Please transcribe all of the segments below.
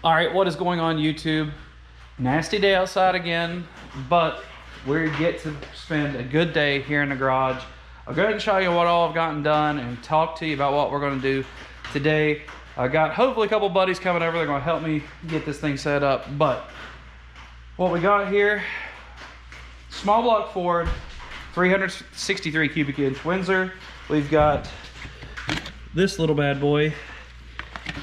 All right, what is going on, YouTube? Nasty day outside again, but we get to spend a good day here in the garage. I'll go ahead and show you what all I've gotten done and talk to you about what we're going to do today. I got hopefully a couple buddies coming over. They're going to help me get this thing set up. But what we got here, small block Ford, 363 cubic inch Windsor. We've got this little bad boy,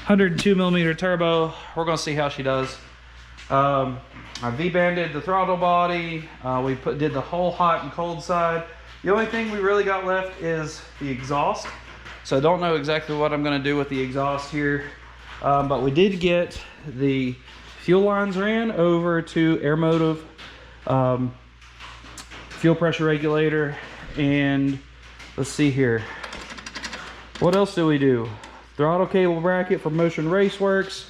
102 millimeter turbo. We're going to see how she does. I V-banded the throttle body. We did the whole hot and cold side. The only thing we really got left is the exhaust. So I don't know exactly what I'm going to do with the exhaust here. But we did get the fuel lines ran over to Air Motive, fuel pressure regulator, and let's see here. What else do we do? Throttle cable bracket for Motion Raceworks,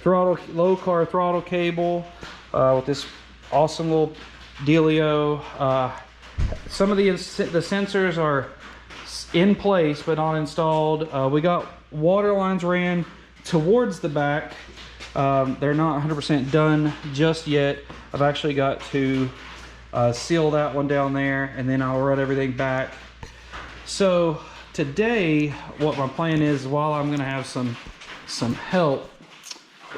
throttle low car throttle cable with this awesome little dealio. Some of the sensors are in place but not installed. We got water lines ran towards the back. They're not 100% done just yet. I've actually got to seal that one down there, and then I'll run everything back. So today, what my plan is, while I'm gonna have some help,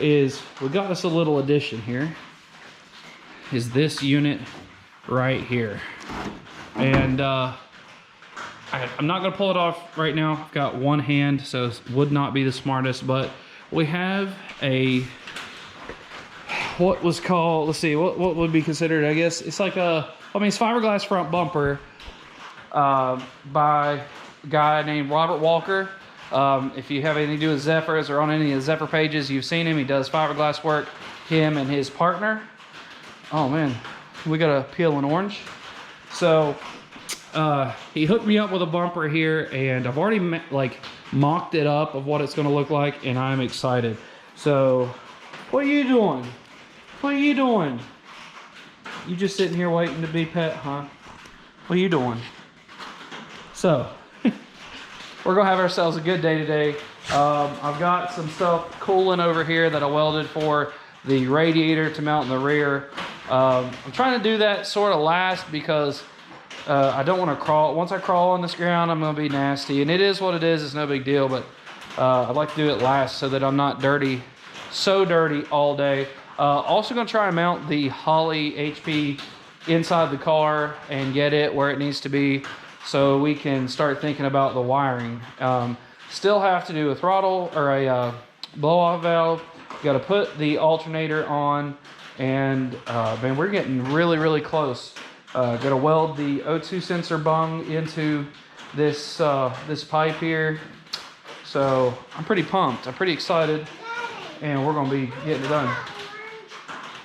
is we got us a little addition here. Is this unit right here. And I'm not gonna pull it off right now. I've got one hand, so it would not be the smartest, but we have a, what was called, let's see, what would be considered, I guess, it's like a, I mean, it's fiberglass front bumper by a guy named Robert Walker. If you have anything to do with Zephyrs or on any of the Zephyr pages, you've seen him. He does fiberglass work, him and his partner. Oh man, we got a peel an orange. So he hooked me up with a bumper here, and I've already mocked it up of what it's going to look like, and I'm excited. So what are you doing? What are you doing? You just sitting here waiting to be pet, huh? What are you doing? So we're gonna have ourselves a good day today. I've got some stuff cooling over here that I welded for the radiator to mount in the rear. I'm trying to do that sort of last because I don't want to crawl. Once I crawl on this ground, I'm going to be nasty. And it is what it is. It's no big deal. But I'd like to do it last so that I'm not dirty, so dirty all day. Also going to try and mount the Holley HP inside the car and get it where it needs to be so we can start thinking about the wiring. Still have to do a throttle or a blow-off valve. Got to put the alternator on. And man, we're getting really close. Gonna weld the O2 sensor bung into this this pipe here. So I'm pretty pumped. I'm pretty excited, and we're gonna be getting it done.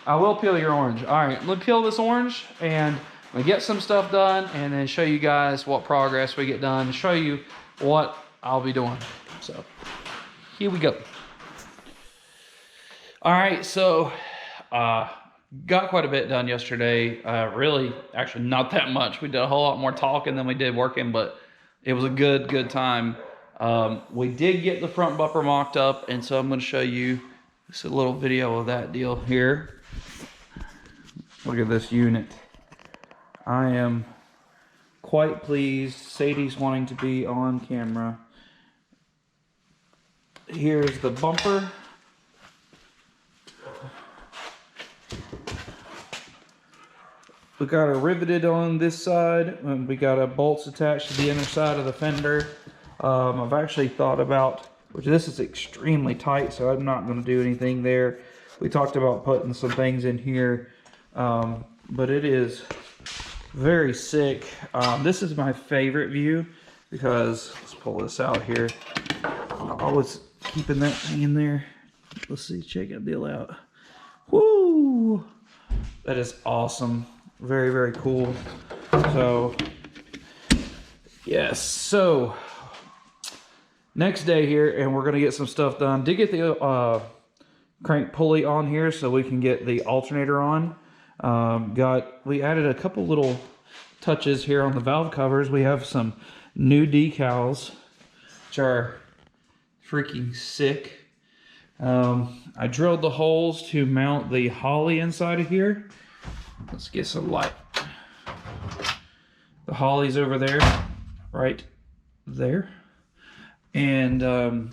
I will peel your orange. All right, let's peel this orange, and we get some stuff done, and then show you guys what progress we get done. Show you what I'll be doing. So here we go. All right, so. Got quite a bit done yesterday. Really, actually not that much. We did a whole lot more talking than we did working, but it was a good time. We did get the front bumper mocked up, and so I'm going to show you just a little video of that deal here. Look at this unit. I am quite pleased. Sadie's wanting to be on camera. Here's the bumper. We got it riveted on this side, and we got bolts attached to the inner side of the fender. I've actually thought about, which this is extremely tight, so I'm not going to do anything there. We talked about putting some things in here, but it is very sick. This is my favorite view because, let's pull this out here. I was keeping that thing in there. Let's see, check that deal out. Woo! That is awesome. Very cool. So yes, so next day here, and we're gonna get some stuff done. Did get the crank pulley on here so we can get the alternator on. We added a couple little touches here on the valve covers. We have some new decals which are freaking sick. I drilled the holes to mount the Holly inside of here. Let's get some light. The Holly's over there, right there. And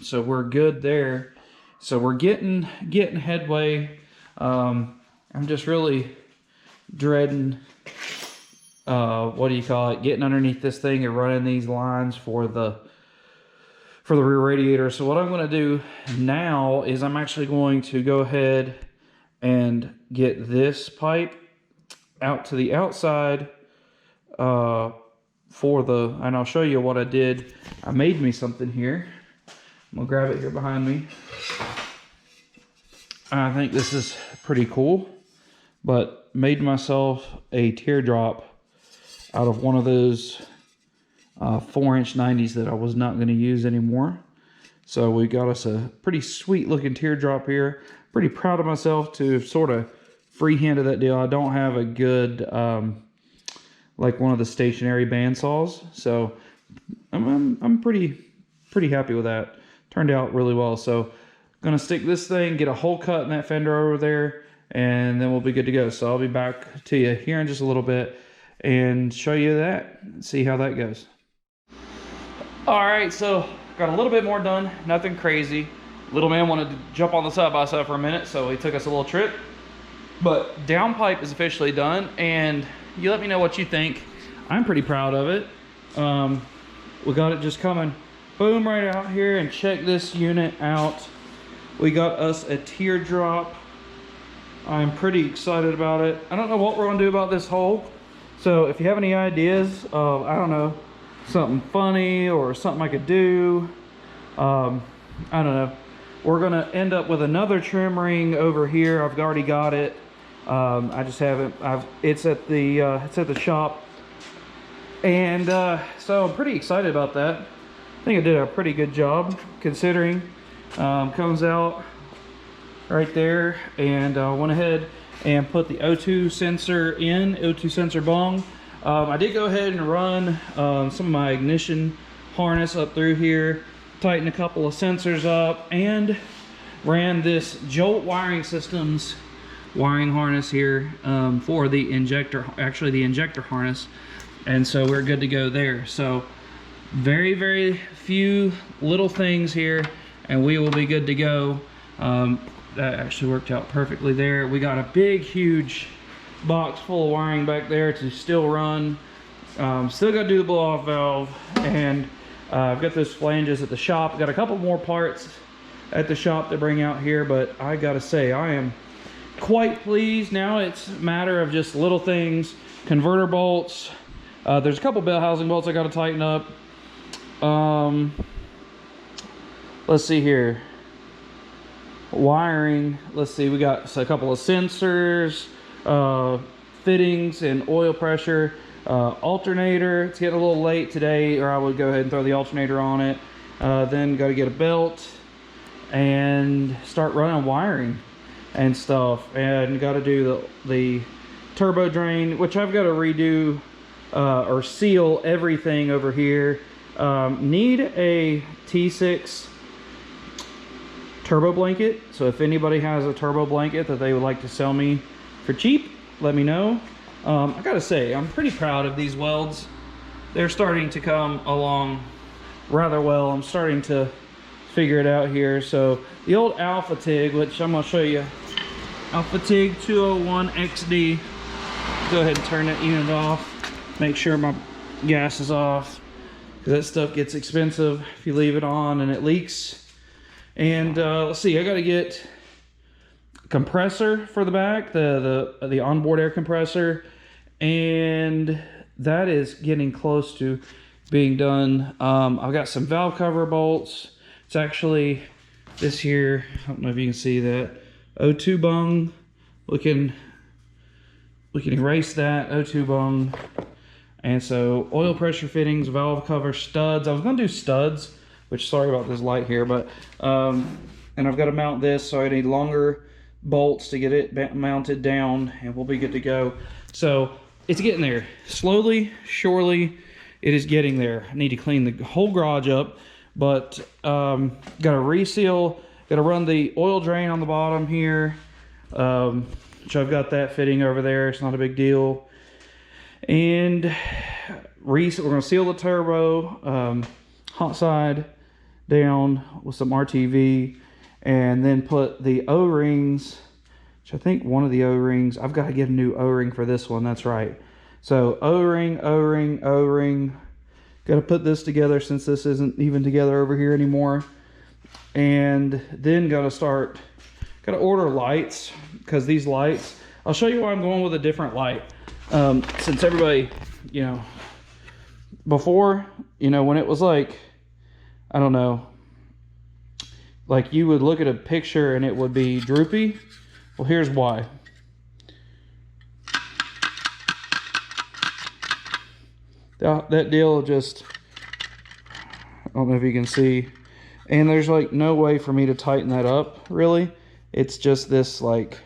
so we're good there. So we're getting headway. I'm just really dreading, what do you call it, getting underneath this thing and running these lines for the rear radiator. So what I'm going to do now is I'm actually going to go ahead and get this pipe out to the outside and I'll show you what I did. I made me something here. I'm gonna grab it here behind me. I think this is pretty cool, but made myself a teardrop out of one of those 4-inch 90s that I was not going to use anymore. So we got us a pretty sweet looking teardrop here. Pretty proud of myself to have sort of freehanded that deal. I don't have a good like one of the stationary bandsaws, so I'm pretty happy with that. Turned out really well. So gonna stick this thing, get a hole cut in that fender over there, and then we'll be good to go. So I'll be back to you here in just a little bit and show you that and see how that goes. All right, so got a little bit more done, nothing crazy. Little man wanted to jump on the side by side for a minute, so he took us a little trip. But downpipe is officially done, and you let me know what you think. I'm pretty proud of it. We got it just coming boom right out here, and check this unit out. We got us a teardrop. I'm pretty excited about it. I don't know what we're gonna do about this hole. So if you have any ideas of, I don't know, something funny or something I could do, I don't know. We're gonna end up with another trim ring over here. I've already got it. I just haven't. It's at the shop, and so I'm pretty excited about that. I think I did a pretty good job considering. Comes out right there, and went ahead and put the O2 sensor in, O2 sensor bung. I did go ahead and run some of my ignition harness up through here, tighten a couple of sensors up, and ran this Jolt Wiring Systems wiring harness here for the injector, actually the injector harness, and so we're good to go there. So very few little things here, and we will be good to go. That actually worked out perfectly there. We got a big huge box full of wiring back there to still run. Still got to do the blow off valve, and I've got those flanges at the shop. Got a couple more parts at the shop to bring out here, but I gotta say I am quite pleased. Now it's a matter of just little things. Converter bolts, there's a couple bell housing bolts I got to tighten up. Let's see here, wiring, let's see, we got a couple of sensors, fittings and oil pressure, alternator. It's getting a little late today, or I would go ahead and throw the alternator on it. Then got to get a belt and start running wiring and stuff, and got to do the turbo drain, which I've got to redo or seal everything over here. Need a T6 turbo blanket, so if anybody has a turbo blanket that they would like to sell me for cheap, let me know. I gotta say, I'm pretty proud of these welds. They're starting to come along rather well. I'm starting to figure it out here. So the old Alpha TIG, which I'm gonna show you, Alpha TIG 201 XD. Go ahead and turn that unit off. Make sure my gas is off, because that stuff gets expensive if you leave it on and it leaks. And let's see, I gotta get a compressor for the back, the onboard air compressor, and that is getting close to being done. I've got some valve cover bolts. It's actually this here, I don't know if you can see that, O2 bung. We can erase that, O2 bung. And so oil pressure fittings, valve cover, studs. I was gonna do studs, which, sorry about this light here, but and I've got to mount this, so I need longer bolts to get it mounted down, and we'll be good to go. So it's getting there, slowly, surely it is getting there. I need to clean the whole garage up, but got to reseal Gotta run the oil drain on the bottom here, which I've got that fitting over there. It's not a big deal. And we're gonna seal the turbo, hot side down with some RTV, and then put the O-rings, which I think one of the O-rings, I've got to get a new O-ring for this one, that's right. So O-ring, O-ring, O-ring. Got to put this together since this isn't even together over here anymore. And then got to order lights, because these lights, I'll show you why I'm going with a different light. Since everybody, you know, before, you know, when it was like, I don't know, like you would look at a picture and it would be droopy. Well, here's why. That deal just, I don't know if you can see, and there's like no way for me to tighten that up, really. It's just this like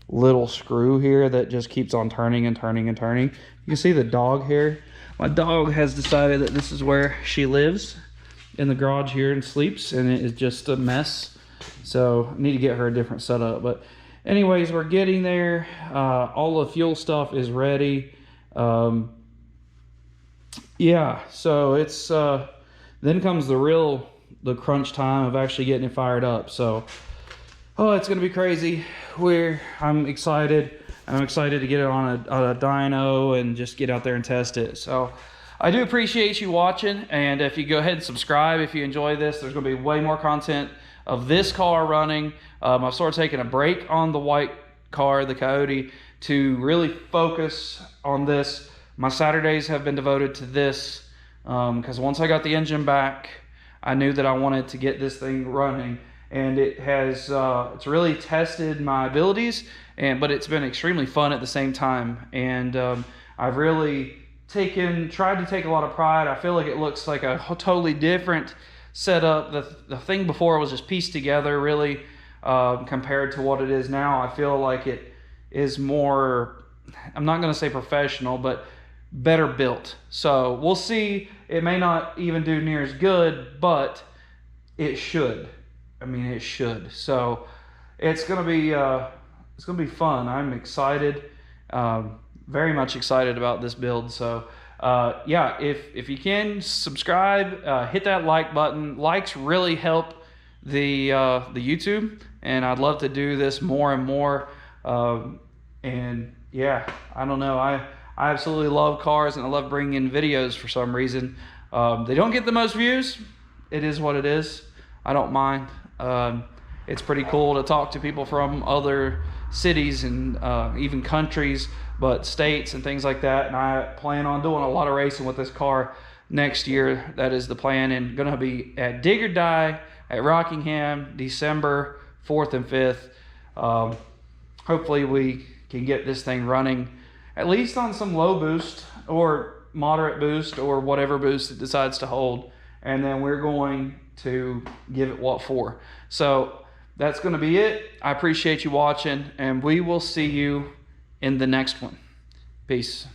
little screw here that just keeps on turning and turning and turning. You can see the dog here. My dog has decided that this is where she lives, in the garage here, and sleeps, and it is just a mess. So I need to get her a different setup. But anyways, we're getting there. All the fuel stuff is ready. Yeah, so it's then comes the crunch time of actually getting it fired up. So it's gonna be crazy. I'm excited. I'm excited to get it on a dyno and just get out there and test it. So I do appreciate you watching, and if you go ahead and subscribe if you enjoy this, there's gonna be way more content of this car running. I've sort of taken a break on the white car, the Kotv, to really focus on this. My Saturdays have been devoted to this, because once I got the engine back, I knew that I wanted to get this thing running, and it has it's really tested my abilities, but it's been extremely fun at the same time. And I've really tried to take a lot of pride. I feel like it looks like a totally different setup. The thing before was just pieced together, really, compared to what it is now. I feel like it is more, I'm not going to say professional, but better built. So we'll see. It may not even do near as good, but it should. I mean, it should. So it's gonna be fun. I'm excited, very much excited about this build. So yeah, if you can subscribe, hit that like button. Likes really help the YouTube, and I'd love to do this more and more. And yeah, I don't know, I absolutely love cars, and I love bringing in videos for some reason. They don't get the most views. It is what it is. I don't mind. It's pretty cool to talk to people from other cities and even countries, but states and things like that. And I plan on doing a lot of racing with this car next year. That is the plan. And gonna be at Dig or Die at Rockingham, December 4th and 5th. Hopefully we can get this thing running at least on some low boost or moderate boost or whatever boost it decides to hold. And then we're going to give it what for. So that's going to be it. I appreciate you watching, and we will see you in the next one. Peace.